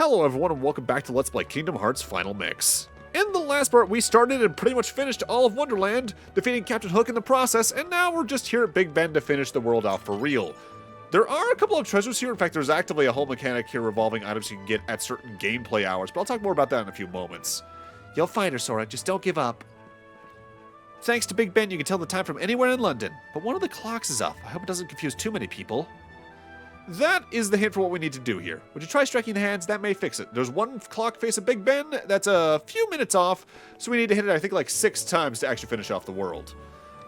Hello everyone and welcome back to Let's Play Kingdom Hearts Final Mix. In the last part, we started and pretty much finished all of Wonderland, defeating Captain Hook in the process, and now we're just here at Big Ben to finish the world out for real. There are a couple of treasures here. In fact, there's actively a whole mechanic here revolving items you can get at certain gameplay hours, but I'll talk more about that in a few moments. You'll find her, Sora. Just don't give up. Thanks to Big Ben, you can tell the time from anywhere in London, but one of the clocks is off. I hope it doesn't confuse too many people. That is the hint for what we need to do here. Would you try striking the hands? That may fix it. There's one clock face of Big Ben that's a few minutes off, so we need to hit it, I think, like 6 times to actually finish off the world.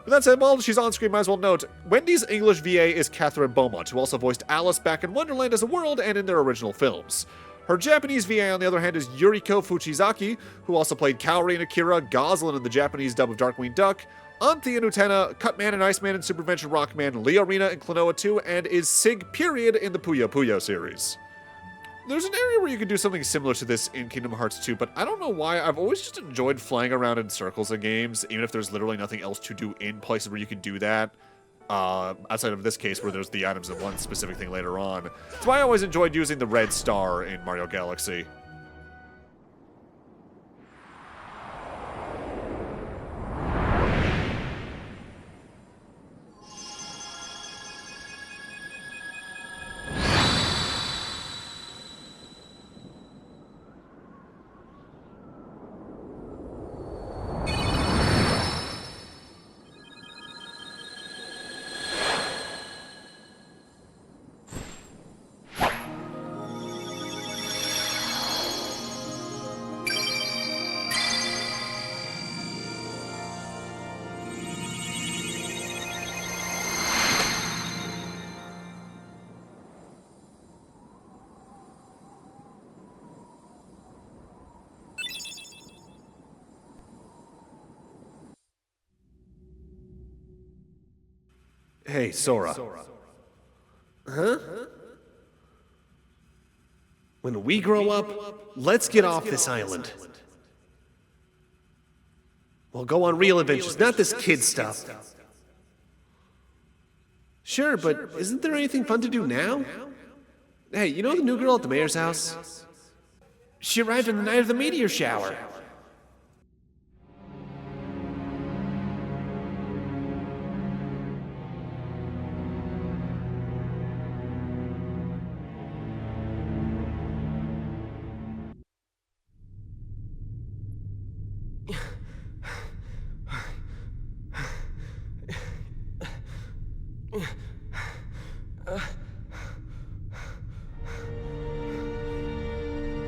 With that said, while she's on screen, might as well note, Wendy's English VA is Catherine Beaumont, who also voiced Alice back in Wonderland as a world and in their original films. Her Japanese VA, on the other hand, is Yuriko Fuchizaki, who also played Kaori in Akira, Goslin in the Japanese dub of Darkwing Duck, Anthea and Utena, Cutman and Iceman in Supervention Rockman, Leorina in Klonoa 2, and is Sig Period in the Puyo Puyo series. There's an area where you can do something similar to this in Kingdom Hearts 2, but I don't know why. I've always just enjoyed flying around in circles in games, even if there's literally nothing else to do in places where you can do that. Outside of this case where there's the items and one specific thing later on. That's why I always enjoyed using the red star in Mario Galaxy. Hey, Sora. Huh? When we grow up, let's get off this island. We'll go on real adventures, not this kid stuff. Sure, but isn't there anything fun to do now? Hey, you know the new girl at the mayor's house? She arrived on the night of the meteor shower.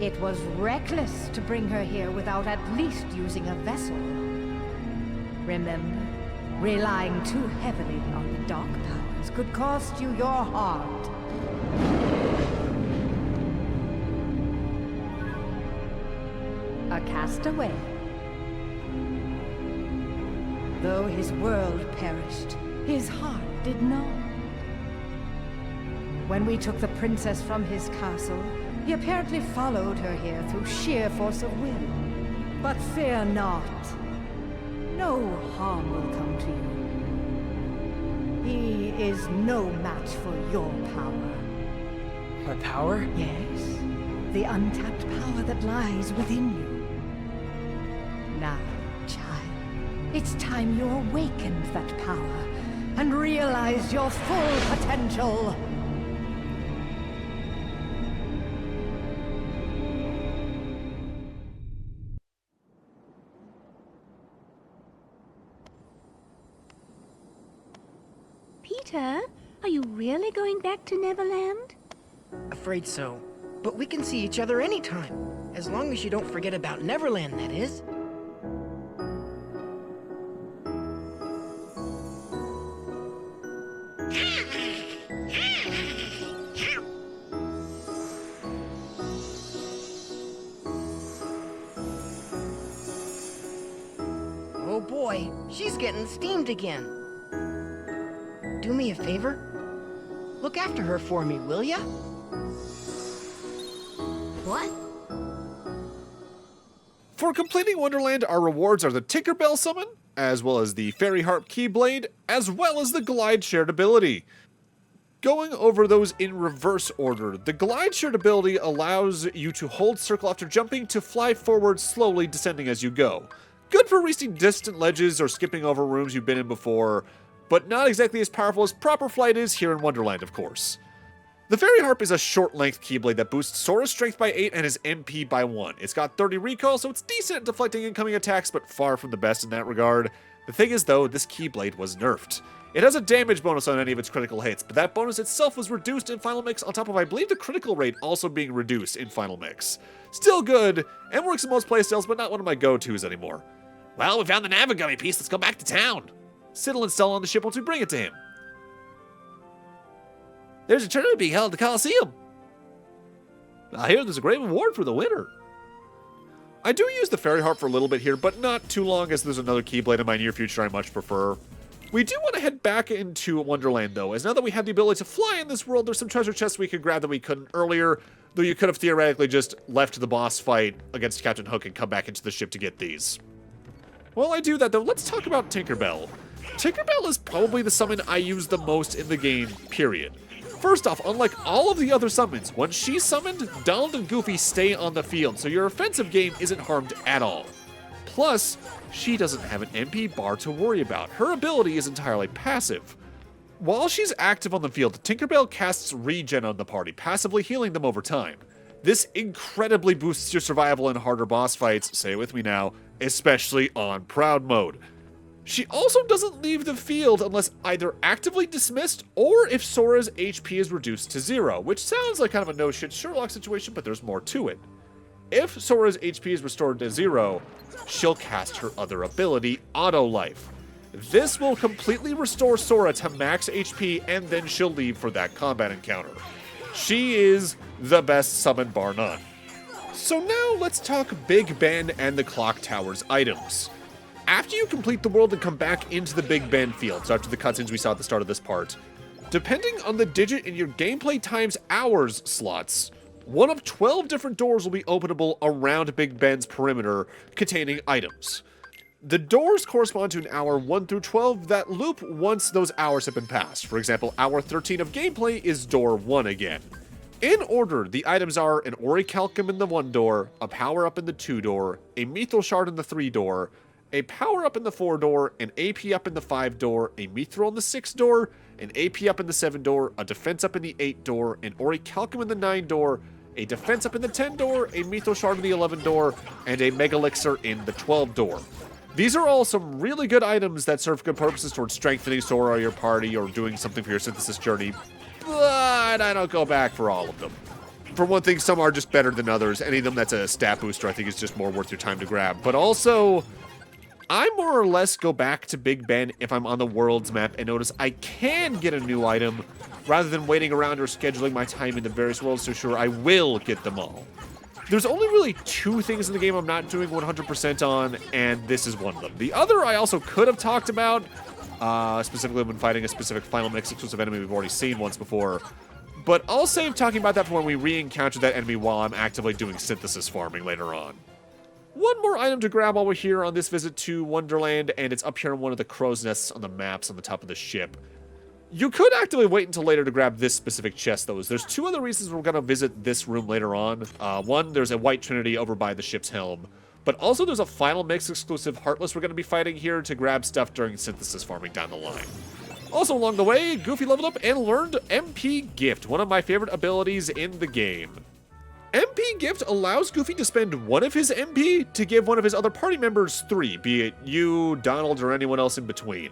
It was reckless to bring her here without at least using a vessel. Remember, relying too heavily on the dark powers could cost you your heart. A castaway. Though his world perished, his heart did not. When we took the princess from his castle, he apparently followed her here through sheer force of will. But fear not. No harm will come to you. He is no match for your power. My power? Yes, the untapped power that lies within you. Now, child, it's time you awakened that power and realized your full potential. Peter, are you really going back to Neverland? Afraid so. But we can see each other anytime. As long as you don't forget about Neverland, that is. Oh boy, she's getting steamed again. Do me a favor? Look after her for me, will ya? What? For completing Wonderland, our rewards are the Tinkerbell Summon, as well as the Fairy Harp Keyblade, as well as the Glide Shared ability. going over those in reverse order. The glide shirt ability allows you to hold circle after jumping to fly forward slowly, descending as you go. Good for reaching distant ledges or skipping over rooms you've been in before, but not exactly as powerful as proper flight is here in Wonderland, of course. The Fairy Harp is a short-length Keyblade that boosts Sora's strength by 8 and his MP by 1. It's got 30 recall, so it's decent at deflecting incoming attacks, but far from the best in that regard. The thing is, though, this Keyblade was nerfed. It has a damage bonus on any of its critical hits, but that bonus itself was reduced in Final Mix on top of, I believe, the critical rate also being reduced in Final Mix. Still good, and works in most playstyles, but not one of my go-tos anymore. Well, we found the Navigummy piece. Let's go back to town. Sid will install on the ship once we bring it to him. There's a tournament being held at the Coliseum. I hear there's a great reward for the winner. I do use the Fairy Harp for a little bit here, but not too long, as there's another Keyblade in my near future I much prefer. We do want to head back into Wonderland, though, as now that we have the ability to fly in this world, there's some treasure chests we could grab that we couldn't earlier, though you could have theoretically just left the boss fight against Captain Hook and come back into the ship to get these. While I do that, though, let's talk about Tinkerbell. Tinkerbell is probably the summon I use the most in the game, period. First off, unlike all of the other summons, when she's summoned, Donald and Goofy stay on the field, so your offensive game isn't harmed at all. Plus, she doesn't have an MP bar to worry about. Her ability is entirely passive. While she's active on the field, Tinkerbell casts Regen on the party, passively healing them over time. This incredibly boosts your survival in harder boss fights, say it with me now, especially on Proud Mode. She also doesn't leave the field unless either actively dismissed or if Sora's HP is reduced to 0, which sounds like kind of a no-shit Sherlock situation, but there's more to it. If Sora's HP is restored to 0, she'll cast her other ability, Auto Life. This will completely restore Sora to max HP, and then she'll leave for that combat encounter. She is the best summon, bar none. So now let's talk Big Ben and the Clock Tower's items. After you complete the world and come back into the Big Ben field, so after the cutscenes we saw at the start of this part, depending on the digit in your gameplay times hours slots, one of 12 different doors will be openable around Big Ben's perimeter containing items. The doors correspond to an hour 1 through 12 that loop once those hours have been passed. For example, hour 13 of gameplay is door 1 again. In order, the items are an Orichalcum in the 1 door, a power-up in the 2 door, a Mithril Shard in the 3 door, a power-up in the 4 door, an AP up in the 5 door, a Mithril in the 6 door, an AP up in the 7 door, a defense up in the 8 door, an Orichalcum in the 9 door, a defense up in the 10 door, a Mithril Shard in the 11 door, and a Megalixir in the 12 door. These are all some really good items that serve good purposes towards strengthening Sora or your party or doing something for your synthesis journey, but I don't go back for all of them. For one thing, some are just better than others. Any of them that's a stat booster I think is just more worth your time to grab. But also, I more or less go back to Big Ben if I'm on the world's map and notice I can get a new item, rather than waiting around or scheduling my time in the various worlds to ensure I will get them all. There's only really 2 things in the game I'm not doing 100% on, and this is one of them. The other I also could have talked about, specifically when fighting a specific Final Mix exclusive enemy we've already seen once before, but I'll save talking about that for when we re-encounter that enemy while I'm actively doing synthesis farming later on. One more item to grab while we're here on this visit to Wonderland, and it's up here in one of the crow's nests on the maps on the top of the ship. You could actively wait until later to grab this specific chest, though. There's 2 other reasons we're going to visit this room later on. One, there's a White Trinity over by the ship's helm, but also there's a Final Mix exclusive Heartless we're going to be fighting here to grab stuff during synthesis farming down the line. Also along the way, Goofy leveled up and learned MP Gift, one of my favorite abilities in the game. MP Gift allows Goofy to spend 1 of his MP to give one of his other party members 3, be it you, Donald, or anyone else in between.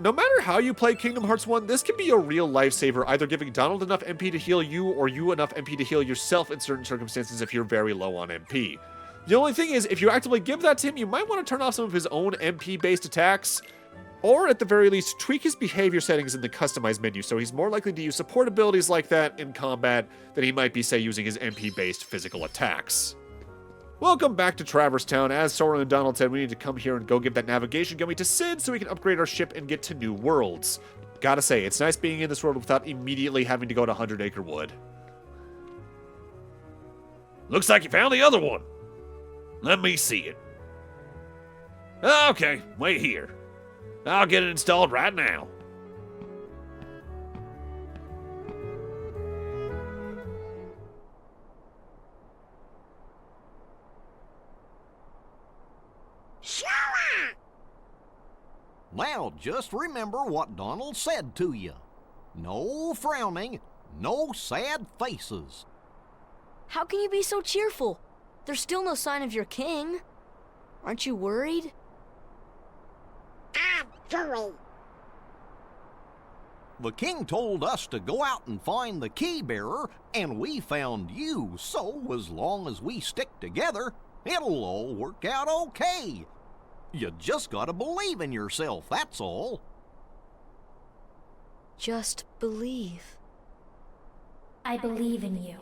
No matter how you play Kingdom Hearts 1, this can be a real lifesaver, either giving Donald enough MP to heal you, or you enough MP to heal yourself in certain circumstances if you're very low on MP. The only thing is, if you actively give that to him, you might want to turn off some of his own MP-based attacks, or at the very least, tweak his behavior settings in the customized menu so he's more likely to use support abilities like that in combat than he might be, say, using his MP-based physical attacks. Welcome back to Traverse Town. As Sora and Donald said, we need to come here and go give that navigation gummy to Sid so we can upgrade our ship and get to new worlds. Gotta say, it's nice being in this world without immediately having to go to 100 Acre Wood. Looks like you found the other one. Let me see it. Okay, wait here. I'll get it installed right now. Now just remember what Donald said to you. No frowning, no sad faces. How can you be so cheerful? There's still no sign of your king. Aren't you worried? I'm worried. The king told us to go out and find the key bearer, and we found you, so as long as we stick together, it'll all work out okay. You just gotta believe in yourself, that's all. Just believe. I believe in you.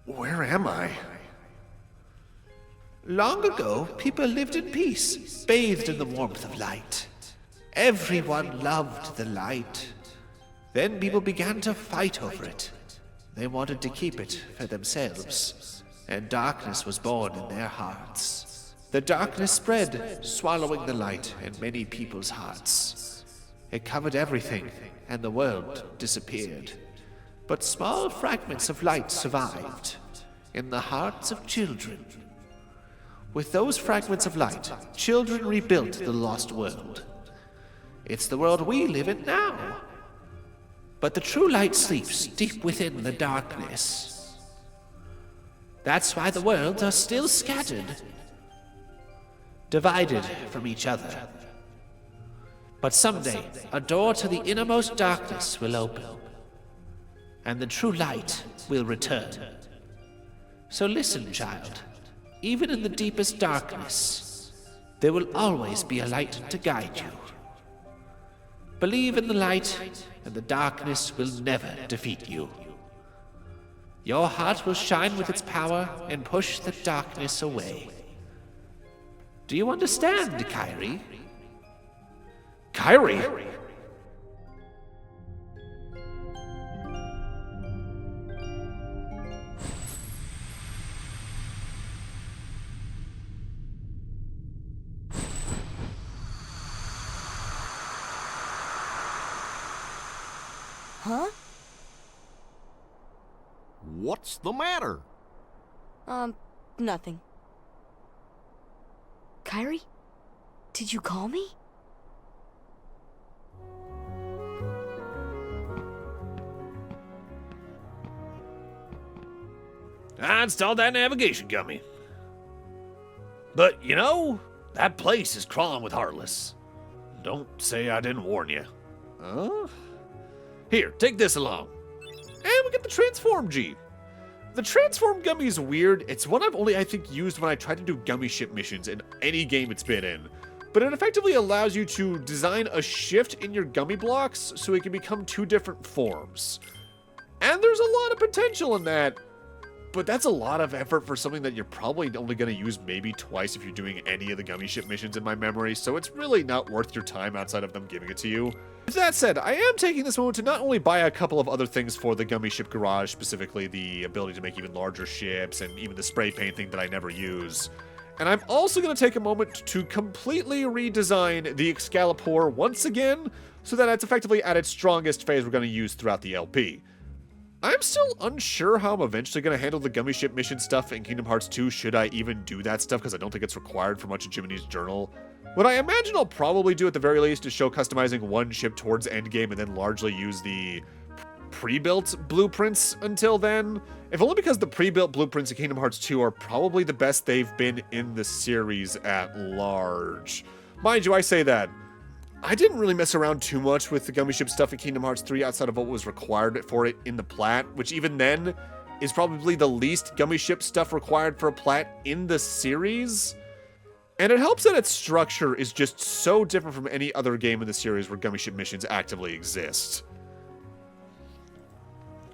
Where am I? Long ago, people lived in peace, bathed in the warmth of light. Everyone loved the light. Then people began to fight over it. They wanted to keep it for themselves, and darkness was born in their hearts. The darkness spread, swallowing the light in many people's hearts. It covered everything, and the world disappeared. But small fragments of light survived in the hearts of children. With those fragments of light, children rebuilt the lost world. It's the world we live in now. But the true light sleeps deep within the darkness. That's why the worlds are still scattered, divided from each other. But someday, a door to the innermost darkness will open, and the true light will return. So listen, child. Even in the deepest darkness, there will always be a light to guide you. Believe in the light, and the darkness will never defeat you. Your heart will shine with its power and push the darkness away. Do you understand, Kyrie? Kyrie? Huh? What's the matter? Nothing. Kyrie? Did you call me? I installed that navigation gummy. But, you know, that place is crawling with Heartless. Don't say I didn't warn you. Huh? Here, take this along. And we get the Transform G. The Transform Gummy is weird. It's one I've only, I think, used when I tried to do gummy ship missions in any game it's been in. But it effectively allows you to design a shift in your gummy blocks so it can become two different forms. And there's a lot of potential in that. But that's a lot of effort for something that you're probably only going to use maybe twice if you're doing any of the gummy ship missions in my memory, so it's really not worth your time outside of them giving it to you. With that said, I am taking this moment to not only buy a couple of other things for the gummy ship garage, specifically the ability to make even larger ships and even the spray paint thing that I never use. And I'm also going to take a moment to completely redesign the Excalibur once again, so that it's effectively at its strongest phase we're going to use throughout the LP. I'm still unsure how I'm eventually going to handle the gummy ship mission stuff in Kingdom Hearts 2, should I even do that stuff, because I don't think it's required for much of Jiminy's journal. What I imagine I'll probably do at the very least is show customizing one ship towards endgame and then largely use the pre-built blueprints until then. If only because the pre-built blueprints in Kingdom Hearts 2 are probably the best they've been in the series at large. Mind you, I say that. I didn't really mess around too much with the gummy ship stuff in Kingdom Hearts 3 outside of what was required for it in the plat, which even then is probably the least gummy ship stuff required for a plat in the series. And it helps that its structure is just so different from any other game in the series where gummy ship missions actively exist.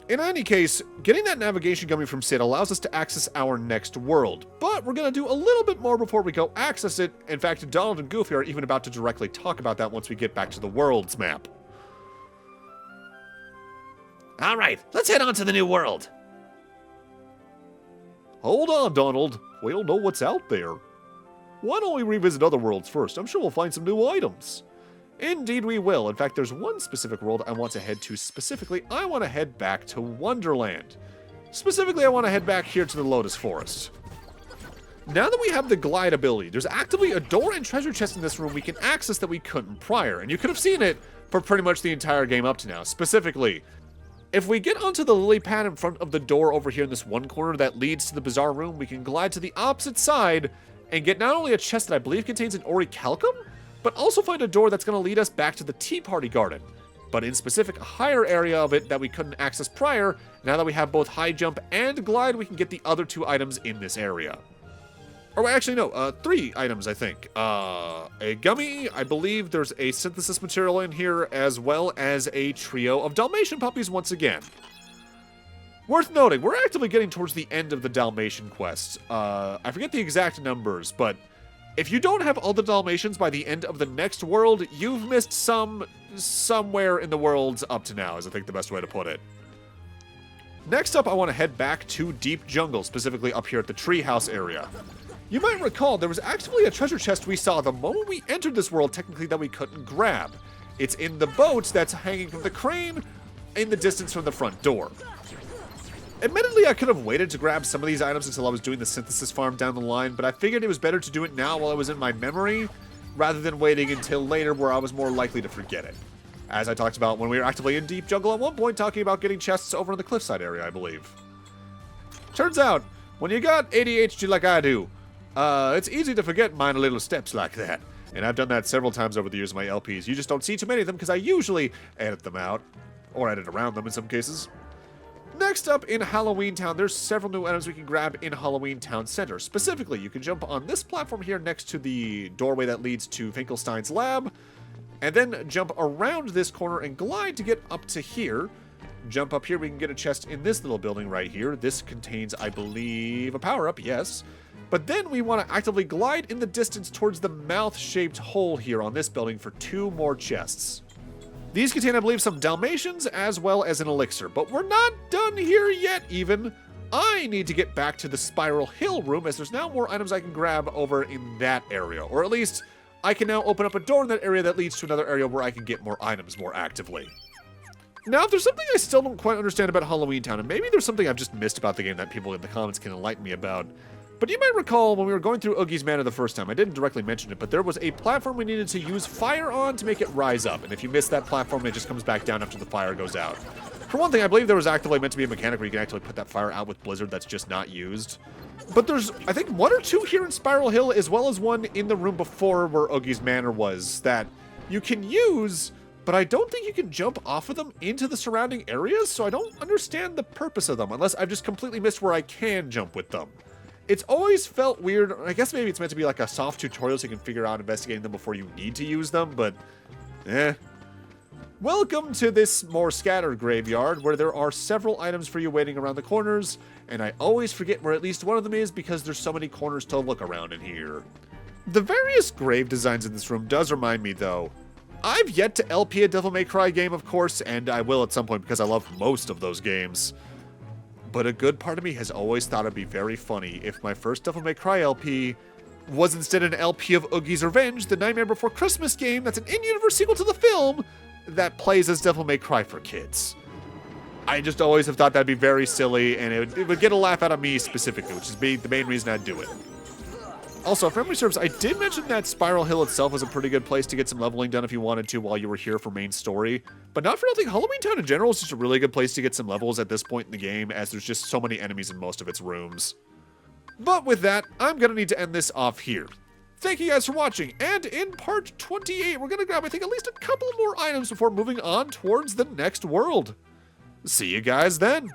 In any case, getting that navigation gummy from Sid allows us to access our next world, but we're going to do a little bit more before we go access it. In fact, Donald and Goofy are even about to directly talk about that once we get back to the world's map. Alright, let's head on to the new world. Hold on, Donald. We'll know what's out there. Why don't we revisit other worlds first? I'm sure we'll find some new items. Indeed we will. In fact, there's one specific world I want to head to specifically. I want to head back to Wonderland. Specifically, I want to head back here to the Lotus Forest. Now that we have the glide ability, there's actively a door and treasure chest in this room we can access that we couldn't prior, and you could have seen it for pretty much the entire game up to now. Specifically, if we get onto the lily pad in front of the door over here in this one corner that leads to the bizarre room, we can glide to the opposite side and get not only a chest that I believe contains an orichalcum, but also find a door that's going to lead us back to the Tea Party Garden. But in specific, a higher area of it that we couldn't access prior. Now that we have both high jump and glide, we can get the other 2 items in this area. Or actually, no, 3 items, I think. A gummy, I believe there's a synthesis material in here, as well as a trio of Dalmatian puppies once again. Worth noting, we're actively getting towards the end of the Dalmatian quest. I forget the exact numbers, but if you don't have all the Dalmatians by the end of the next world, you've missed somewhere in the worlds up to now, is I think the best way to put it. Next up, I want to head back to Deep Jungle, specifically up here at the treehouse area. You might recall there was actually a treasure chest we saw the moment we entered this world, technically, that we couldn't grab. It's in the boat that's hanging from the crane in the distance from the front door. Admittedly, I could have waited to grab some of these items until I was doing the synthesis farm down the line, but I figured it was better to do it now while it was in my memory, rather than waiting until later where I was more likely to forget it. As I talked about when we were actively in Deep Jungle at one point, talking about getting chests over in the cliffside area, I believe. Turns out, when you got ADHD like I do, it's easy to forget minor little steps like that. And I've done that several times over the years in my LPs. You just don't see too many of them because I usually edit them out, or edit around them in some cases. Next up in Halloween Town, there's several new items we can grab in Halloween Town Center. Specifically, you can jump on this platform here next to the doorway that leads to Finkelstein's lab, and then jump around this corner and glide to get up to here. Jump up here, we can get a chest in this little building right here. This contains, I believe, a power-up, yes. But then we want to actively glide in the distance towards the mouth-shaped hole here on this building for 2 more chests. These contain, I believe, some Dalmatians as well as an elixir, but we're not done here yet even. I need to get back to the Spiral Hill room as there's now more items I can grab over in that area, or at least I can now open up a door in that area that leads to another area where I can get more items more actively. Now, if there's something I still don't quite understand about Halloween Town, and maybe there's something I've just missed about the game that people in the comments can enlighten me about, but you might recall when we were going through Oogie's Manor the first time, I didn't directly mention it, but there was a platform we needed to use fire on to make it rise up. And if you miss that platform, it just comes back down after the fire goes out. For one thing, I believe there was actively meant to be a mechanic where you can actually put that fire out with Blizzard that's just not used. But there's, I think, 1 or 2 here in Spiral Hill, as well as one in the room before where Oogie's Manor was, that you can use, but I don't think you can jump off of them into the surrounding areas, so I don't understand the purpose of them, unless I've just completely missed where I can jump with them. It's always felt weird. I guess maybe it's meant to be like a soft tutorial so you can figure out investigating them before you need to use them, but Welcome to this more scattered graveyard where there are several items for you waiting around the corners, and I always forget where at least one of them is because there's so many corners to look around in here. The various grave designs in this room does remind me, though. I've yet to LP a Devil May Cry game, of course, and I will at some point because I love most of those games. But a good part of me has always thought it'd be very funny if my first Devil May Cry LP was instead an LP of Oogie's Revenge, the Nightmare Before Christmas game that's an in-universe sequel to the film that plays as Devil May Cry for kids. I just always have thought that'd be very silly, and it would get a laugh out of me specifically, which is the main reason I'd do it. Also, if memory serves, I did mention that Spiral Hill itself was a pretty good place to get some leveling done if you wanted to while you were here for main story. But not for nothing, Halloween Town in general is just a really good place to get some levels at this point in the game, as there's just so many enemies in most of its rooms. But with that, I'm gonna need to end this off here. Thank you guys for watching, and in part 28, we're gonna grab, I think, at least a couple more items before moving on towards the next world. See you guys then.